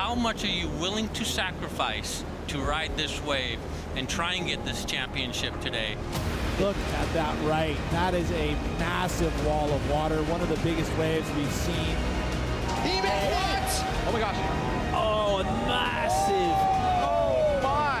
how much are you willing to sacrifice to ride this wave and try and get this championship today? Look at that right. That is a massive wall of water, one of the biggest waves we've seen. He made it! Oh my gosh. Oh, massive. Oh my.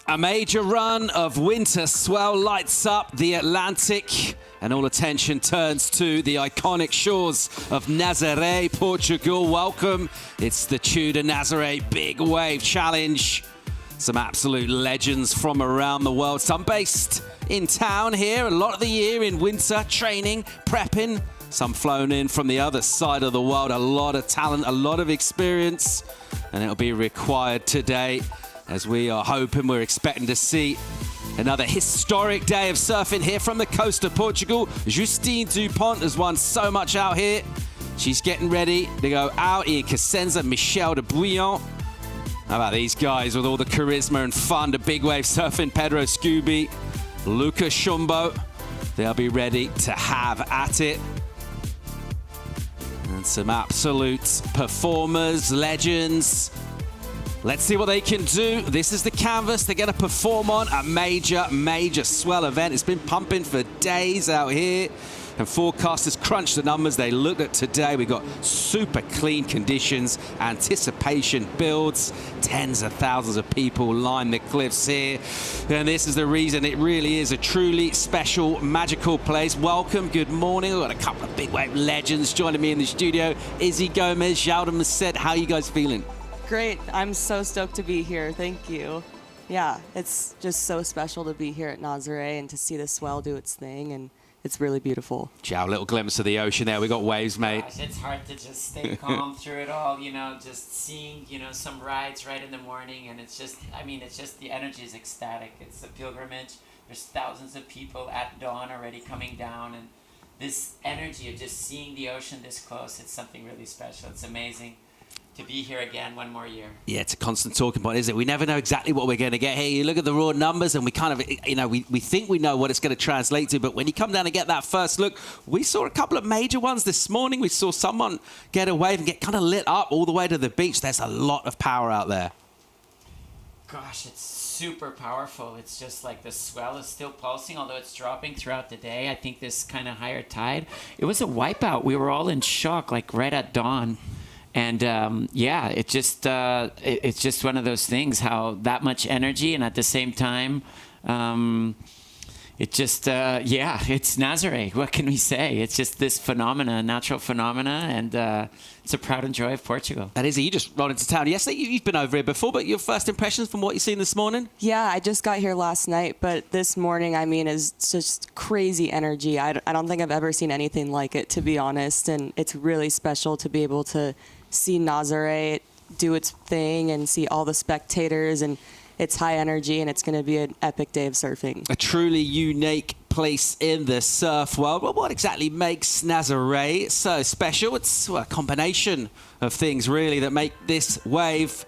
A major run of winter swell lights up the Atlantic, and all attention turns to the iconic shores of Nazare, Portugal. Welcome. It's the TUDOR Nazaré Big Wave Challenge. Some absolute legends from around the world. Some based in town here a lot of the year in winter, training, prepping. Some flown in from the other side of the world. A lot of talent, a lot of experience, and it'll be required today, as we are hoping, we're expecting to see another historic day of surfing here from the coast of Portugal. Justine Dupont has won so much out here. She's getting ready to go out. Ian Cosenza, Michel de Bouillon. How about these guys with all the charisma and fun? The big wave surfing, Pedro Scooby, Lucas Shumbo. They'll be ready to have at it. And some absolute performers, legends. Let's see what they can do. This is the canvas they're going to perform on. A major swell event. It's been pumping for days out here, and forecasters crunched the numbers. They looked at today. We got super clean conditions. Anticipation builds. Tens of thousands of people line the cliffs here, and this is the reason it really is a truly special, magical place. Welcome. Good morning. We've got a couple of big wave legends joining me in the studio. Izzy Gomez, Jaude Masset. How are you guys feeling? Great. I'm so stoked to be here. Thank you. Yeah, it's just so special to be here at Nazare and to see the swell do its thing, and it's really beautiful. Joe, a little glimpse of the ocean there. We got waves, mate. Gosh, it's hard to just stay calm through it all, you know, just seeing, you know, some rides right in the morning, and it's just, I mean, it's just, the energy is ecstatic. It's a pilgrimage. There's thousands of people at dawn already coming down, and this energy of just seeing the ocean this close, it's something really special. It's amazing to be here again one more year. Yeah, it's a constant talking point, isn't it? We never know exactly what we're going to get here. You look at the raw numbers and we kind of, you know, we think we know what it's going to translate to, but when you come down and get that first look, we saw a couple of major ones this morning. We saw someone get a wave and get kind of lit up all the way to the beach. There's a lot of power out there. Gosh, it's super powerful. It's just like the swell is still pulsing, although it's dropping throughout the day. I think this kind of higher tide, it was a wipeout. We were all in shock, like right at dawn. And yeah, it's just one of those things, how that much energy, and at the same time, it just, yeah, it's Nazare. What can we say? It's just this phenomena, natural phenomena, and it's a pride and joy of Portugal. That is, you just rolled into town yesterday. You've been over here before, but your first impressions from what you've seen this morning? Yeah, I just got here last night, but this morning, I mean, is just crazy energy. I don't think I've ever seen anything like it, to be honest, and it's really special to be able to see Nazare do its thing and see all the spectators, and it's high energy, and it's going to be an epic day of surfing. A truly unique place in the surf world. Well, what exactly makes Nazare so special? It's a combination of things, really, that make this wave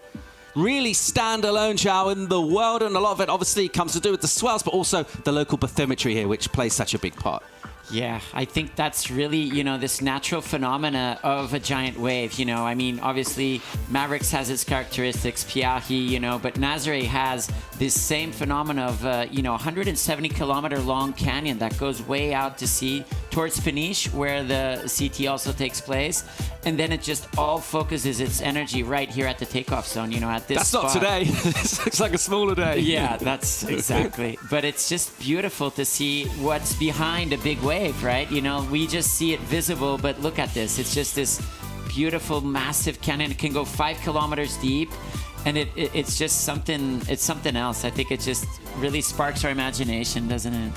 really stand alone, Joe, in the world, and a lot of it obviously comes to do with the swells, but also the local bathymetry here, which plays such a big part. Yeah, I think that's really, you know, this natural phenomena of a giant wave. You know, I mean, obviously Mavericks has its characteristics, Piahi, you know, but Nazare has this same phenomena of, you know, 170-kilometer long canyon that goes way out to sea towards Peniche, where the CT also takes place. And then it just all focuses its energy right here at the takeoff zone, you know, at this spot. That's not today. It looks like a smaller day. Yeah, that's exactly. But it's just beautiful to see what's behind a big wave, right? You know, we just see it visible, but look at this. It's just this beautiful, massive canyon. It can go 5 kilometers deep, and it's just something, it's something else. I think it just really sparks our imagination, doesn't it?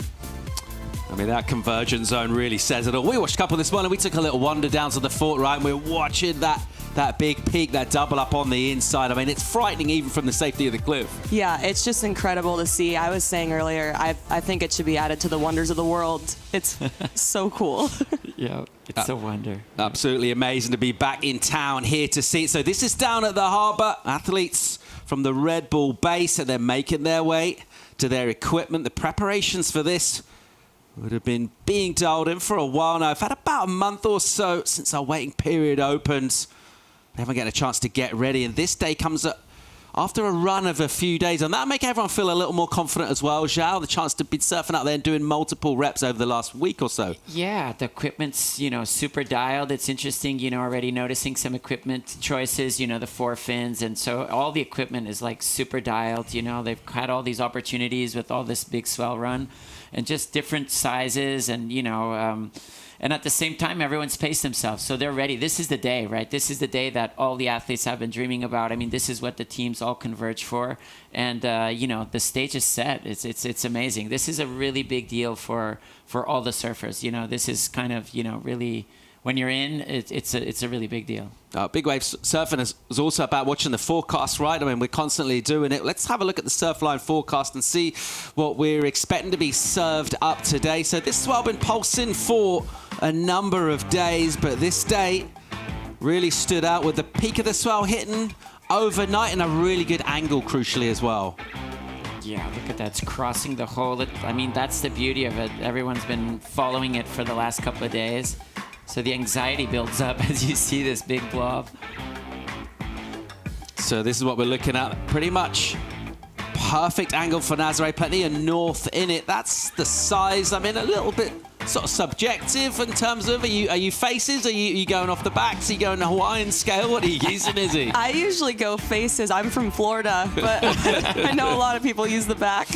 I mean, that convergence zone really says it all. We watched a couple this morning. We took a little wander down to the fort, right? And we were watching that that big peak, that double up on the inside. I mean, it's frightening even from the safety of the cliff. Yeah, it's just incredible to see. I was saying earlier, I think it should be added to the wonders of the world. It's so cool. Yeah, it's a wonder. Absolutely amazing to be back in town here to see it. So this is down at the harbour. Athletes from the Red Bull base, and they're making their way to their equipment. The preparations for this would have been being dialed in for a while now. I've had about a month or so since our waiting period opens. They haven't got a chance to get ready, and this day comes after a run of a few days, and that'll make everyone feel a little more confident as well, Zhao, the chance to be surfing out there and doing multiple reps over the last week or so. Yeah, the equipment's, super dialed. It's interesting, already noticing some equipment choices, the 4 fins, and so all the equipment is like super dialed. They've had all these opportunities with all this big swell run and just different sizes, and, and at the same time, everyone's paced themselves, so they're ready. This is the day, right? This is the day that all the athletes have been dreaming about. I mean, this is what the teams all converge for, and the stage is set. It's amazing. This is a really big deal for all the surfers. This is kind of really, when you're in, it's a really big deal. Big wave surfing is also about watching the forecast, right? I mean, we're constantly doing it. Let's have a look at the Surfline forecast and see what we're expecting to be served up today. So this swell been pulsing for a number of days, but this day really stood out with the peak of the swell hitting overnight and a really good angle, crucially, as well. Yeah, look at that. It's crossing the hole. I mean, that's the beauty of it. Everyone's been following it for the last couple of days. So the anxiety builds up as you see this big blob. So this is what we're looking at. Pretty much perfect angle for Nazare. Plenty of north in it. That's the size. I mean, a little bit sort of subjective in terms of, are you faces? Are you going off the backs? Are you going the Hawaiian scale? What are you using, Izzy? I usually go faces. I'm from Florida, but I know a lot of people use the back.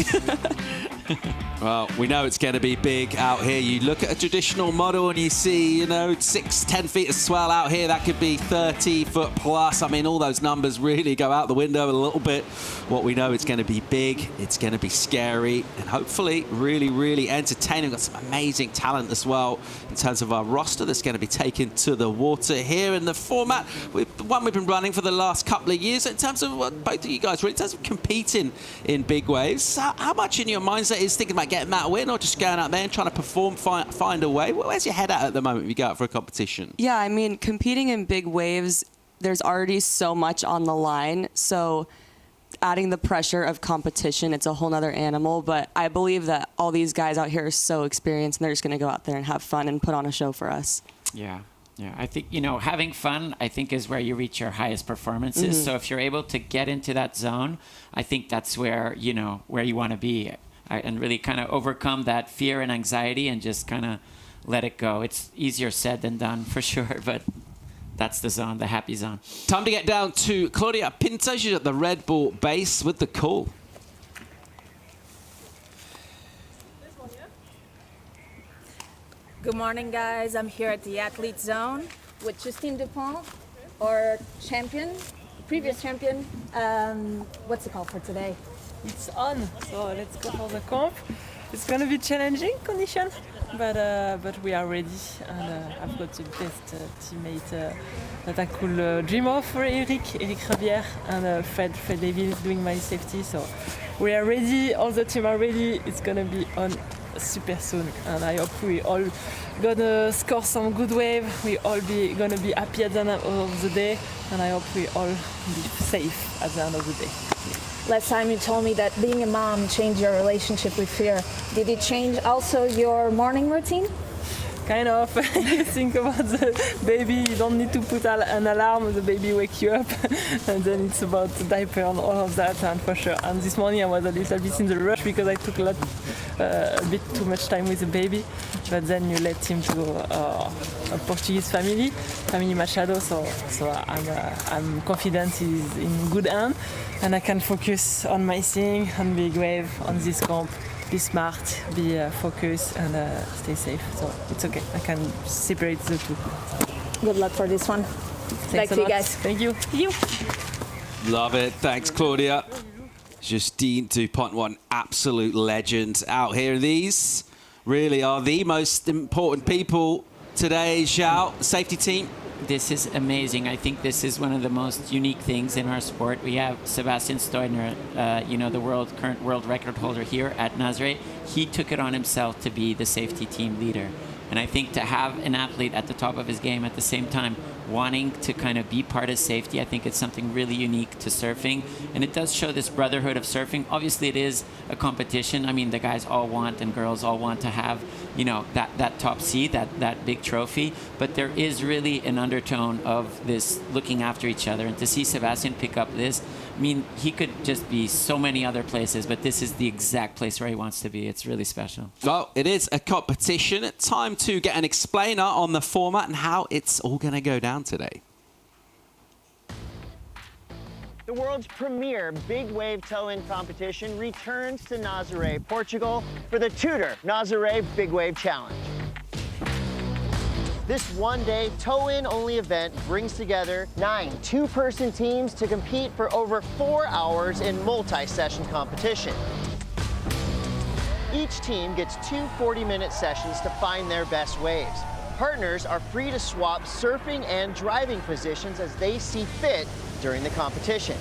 Well, we know it's going to be big out here. You look at a traditional model and you see, 6, 10 feet of swell out here. That could be 30 foot plus. I mean, all those numbers really go out the window a little bit. What we know, it's going to be big, it's going to be scary, and hopefully really, really entertaining. We've got some amazing talent as well in terms of our roster that's going to be taken to the water here in the format. The one we've been running for the last couple of years. In terms of what both of you guys were, in terms of competing in big waves, how much in your mindset is thinking about getting that win, or just going out there and trying to perform, find a way? Where's your head at the moment if you go out for a competition? Yeah, I mean, competing in big waves, there's already so much on the line. So adding the pressure of competition, it's a whole nother animal. But I believe that all these guys out here are so experienced, and they're just going to go out there and have fun and put on a show for us. Yeah. Yeah, I think, having fun, I think, is where you reach your highest performances. Mm-hmm. So if you're able to get into that zone, I think that's where, where you want to be. And really kind of overcome that fear and anxiety and just kind of let it go. It's easier said than done, for sure, but that's the zone, the happy zone. Time to get down to Claudia Pinto. She's at the Red Bull base with the call. Good morning, guys. I'm here at the athlete zone with Justine Dupont, our champion, previous champion. What's the call for today? It's on, so let's go for the comp. It's going to be challenging condition, but we are ready, and I've got the best teammate that I could dream of for Eric Rabier, and Fred Davis doing my safety. So we are ready. All the team are ready. It's going to be on super soon, and I hope we all gonna score some good wave. We all gonna be happy at the end of the day, and I hope we all be safe at the end of the day. Last time you told me that being a mom changed your relationship with fear. Did it change also your morning routine? Kind of. You think about the baby, you don't need to put an alarm, the baby wake you up, and then it's about the diaper and all of that, and for sure. And this morning I was a little bit in the rush because I took a bit too much time with the baby, but then you let him to a Portuguese family Machado, so I'm confident he's in good hands, and I can focus on my thing, on big wave, on this comp. Be smart, be focused, and stay safe. So it's okay. I can separate the two. Good luck for this one. Thanks back to you guys. Thank you. Love it. Thanks, Claudia. Justine Dupont, one absolute legend out here. These really are the most important people today. Zhao, the safety team, this is amazing. I think this is one of the most unique things in our sport. We have Sebastian Steudner, the current world record holder here at Nazare. He took it on himself to be the safety team leader. And I think to have an athlete at the top of his game at the same time wanting to kind of be part of safety, I think it's something really unique to surfing. And it does show this brotherhood of surfing. Obviously, it is a competition. I mean, the guys all want and girls all want to have, that top seed, that big trophy. But there is really an undertone of this looking after each other. And to see Sebastian pick up this, I mean, he could just be so many other places, but this is the exact place where he wants to be. It's really special. Well, it is a competition. Time to get an explainer on the format and how it's all going to go down today. The world's premier big wave tow-in competition returns to Nazare, Portugal for the TUDOR Nazaré Big Wave Challenge. This one-day tow-in only event brings together 9 two-person teams to compete for over 4 hours in multi-session competition. Each team gets 2 40-minute sessions to find their best waves. Partners are free to swap surfing and driving positions as they see fit during the competition.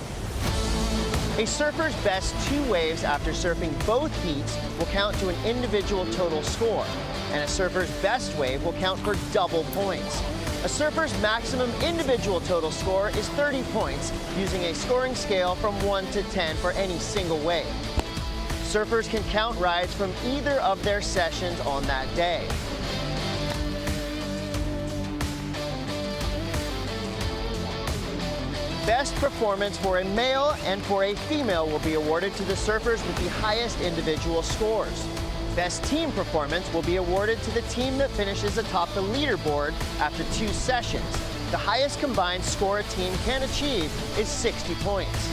A surfer's best 2 waves after surfing both heats will count to an individual total score, and a surfer's best wave will count for double points. A surfer's maximum individual total score is 30 points, using a scoring scale from 1 to 10 for any single wave. Surfers can count rides from either of their sessions on that day. Best performance for a male and for a female will be awarded to the surfers with the highest individual scores. Best team performance will be awarded to the team that finishes atop the leaderboard after 2 sessions. The highest combined score a team can achieve is 60 points.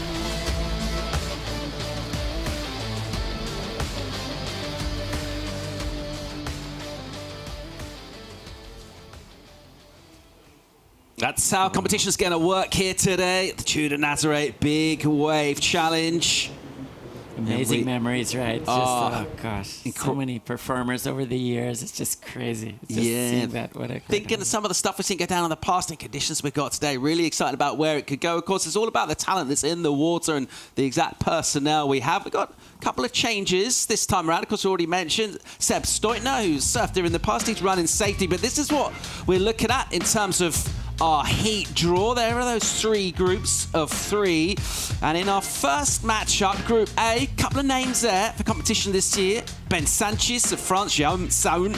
That's how competition's going to work here today. The TUDOR Nazaré Big Wave Challenge. Amazing memories, right? Just, oh gosh, so many performers over the years. It's just crazy. Just seeing that. Thinking of some of the stuff we've seen go down on the past and conditions we've got today. Really excited about where it could go. Of course, it's all about the talent that's in the water and the exact personnel we have. We've got a couple of changes this time around. Of course, we already mentioned Seb Steudner, who's surfed here in the past. He's running safety, but this is what we're looking at in terms of our heat draw. There are those 3 groups of 3. And in our first matchup, Group A, couple of names there for competition this year. Ben Sanchez of France, Jaume Saoun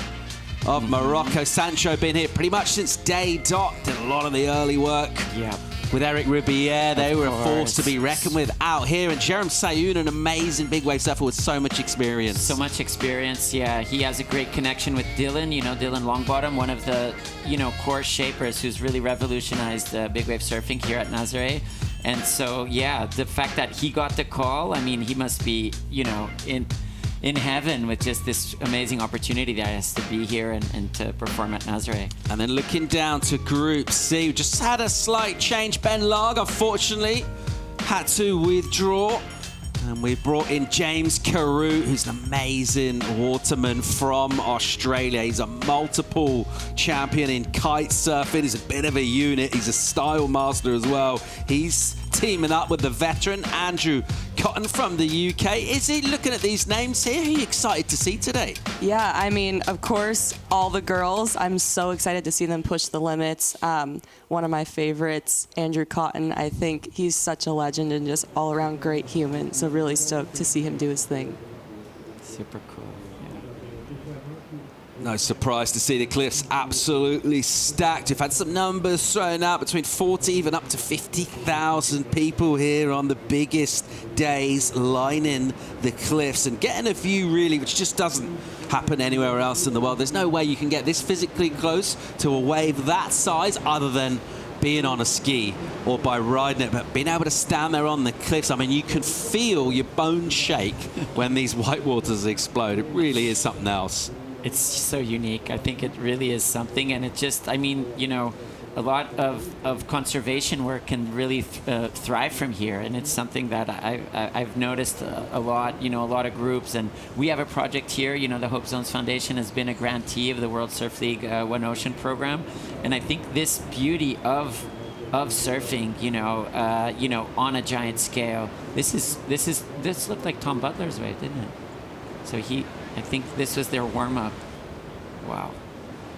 of Morocco. Sancho been here pretty much since day dot. Did a lot of the early work. Yeah. With Eric Ribier, they were a force to be reckoned with out here. And Jaume Saoun, an amazing big wave surfer with so much experience. So much experience, yeah. He has a great connection with Dylan, Dylan Longbottom, one of the, core shapers who's really revolutionized big wave surfing here at Nazare. And so, yeah, the fact that he got the call, I mean, he must be, in heaven with just this amazing opportunity that he has to be here and to perform at Nazare. And then looking down to Group C, we just had a slight change. Ben Larg, unfortunately, had to withdraw. And we brought in James Carew, who's an amazing waterman from Australia. He's a multiple champion in kite surfing. He's a bit of a unit. He's a style master as well. He's teaming up with the veteran Andrew Cotton from the UK. Is he looking at these names here? Who are you excited to see today? Yeah, I mean, of course, all the girls. I'm so excited to see them push the limits. One of my favorites, Andrew Cotton. I think he's such a legend and just all-around great human. So really stoked to see him do his thing. Super cool. No surprise to see the cliffs absolutely stacked. We've had some numbers thrown out, between 40 even up to 50,000 people here on the biggest days lining the cliffs and getting a view really which just doesn't happen anywhere else in the world. There's no way you can get this physically close to a wave that size other than being on a ski or by riding it, but being able to stand there on the cliffs, I mean, you can feel your bones shake when these white waters explode. It really is something else. It's so unique. I think it really is something, and it just, I mean, a lot of conservation work can really thrive from here, and it's something that I've noticed a lot. You know, a lot of groups, and we have a project here. You know, the Hope Zones Foundation has been a grantee of the World Surf League One Ocean program, and I think this beauty of surfing, you know, on a giant scale. This looked like Tom Butler's wave, didn't it? So I think this was their warm up. Wow.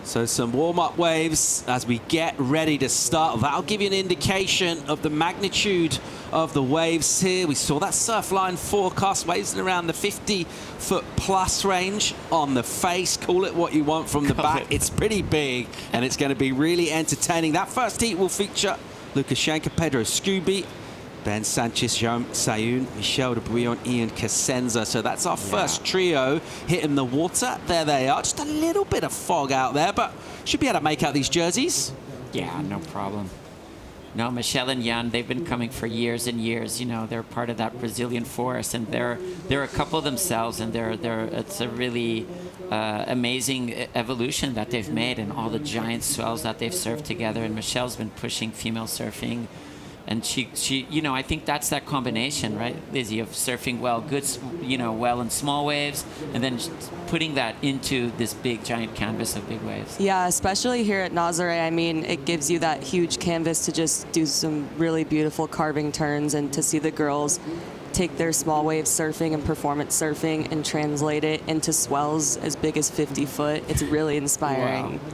So some warm-up waves as we get ready to start. That'll give you an indication of the magnitude of the waves here. We saw that surf line forecast, waves in around the 50-foot plus range on the face. Call it what you want from the back. It's pretty big, and it's going to be really entertaining. That first heat will feature Lukashenko, Pedro Scooby, Ben Sanchez, Jean Sayoun, Michel de Bouillon, Ian Cosenza. So that's our first trio hitting the water. There they are. Just a little bit of fog out there, but should be able to make out these jerseys. Yeah, no problem. No, Michel and Jan, they've been coming for years and years. You know, they're part of that Brazilian forest, and they're a couple themselves, and it's a really amazing evolution that they've made, and all the giant swells that they've surfed together. And Michel's been pushing female surfing. And she, you know, I think that's that combination, right, Lizzie, of surfing well, good, you know, well in small waves, and then putting that into this big, giant canvas of big waves. Yeah, especially here at Nazare, I mean, it gives you that huge canvas to just do some really beautiful carving turns, and to see the girls take their small wave surfing and performance surfing and translate it into swells as big as 50 foot. It's really inspiring. Wow.